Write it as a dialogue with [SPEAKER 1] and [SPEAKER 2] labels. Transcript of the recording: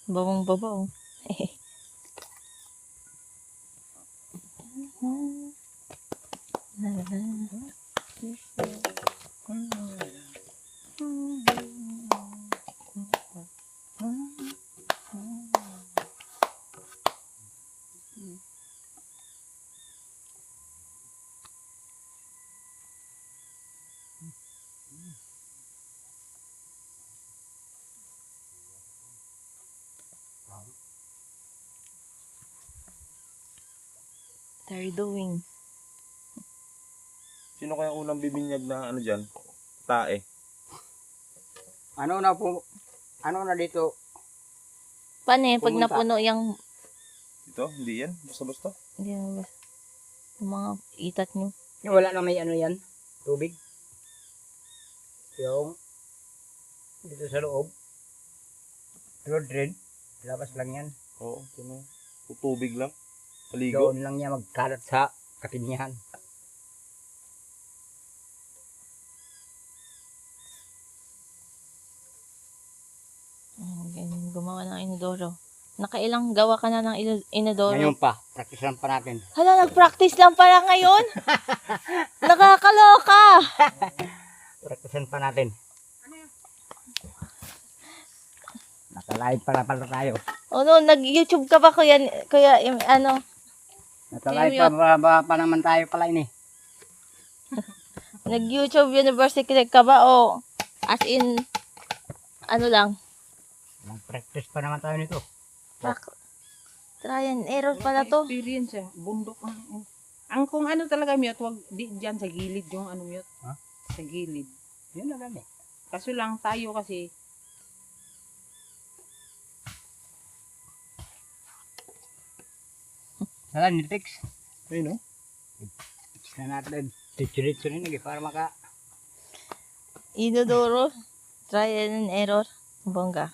[SPEAKER 1] Bawang babaw. They're doing.
[SPEAKER 2] Sino kaya unang bibinyag na ano dyan? Tae.
[SPEAKER 3] Ano na po, ano na dito?
[SPEAKER 1] Paano yan? Pag
[SPEAKER 3] Pumunta.
[SPEAKER 1] napuno yung...
[SPEAKER 2] Ito, hindi yan. Basta-basta.
[SPEAKER 1] Hindi na ba? Yung mga itat nyo.
[SPEAKER 3] Wala na may ano yan, tubig. Yung dito sa loob. Road red, labas lang yan.
[SPEAKER 2] Oo, ito na. Tubig lang. Paligo.
[SPEAKER 3] Doon lang niya magkalat sa katinyahan.
[SPEAKER 1] Ganyan, gumawa ng inodoro. Nakailang gawa ka na ng inodoro?
[SPEAKER 3] Ngayon pa, practicean pa natin.
[SPEAKER 1] Hala, nag-practice lang pala ngayon? Nakakaloka!
[SPEAKER 3] Practicean pa natin. Naka-live pala tayo.
[SPEAKER 1] O no, nag-YouTube ka ba kuya, ano?
[SPEAKER 3] Naka-live pa naman tayo pala ini.
[SPEAKER 1] Nag-YouTube University ka ba o as in, ano lang?
[SPEAKER 3] Nag-practice pa naman tayo nito.
[SPEAKER 1] Try and error pala to.
[SPEAKER 4] Experience eh. Bundok ang kung ano talaga mute, wag di dyan sa gilid yung ano mute.
[SPEAKER 3] Ha?
[SPEAKER 4] Sa gilid.
[SPEAKER 3] Yun na lang eh.
[SPEAKER 4] Kaso lang tayo kasi
[SPEAKER 3] Sala, nitix.
[SPEAKER 2] Ayun, no?
[SPEAKER 3] Fix na natin. Diretso rin lagi para maka...
[SPEAKER 1] Inodoro. Try and error. Bongga.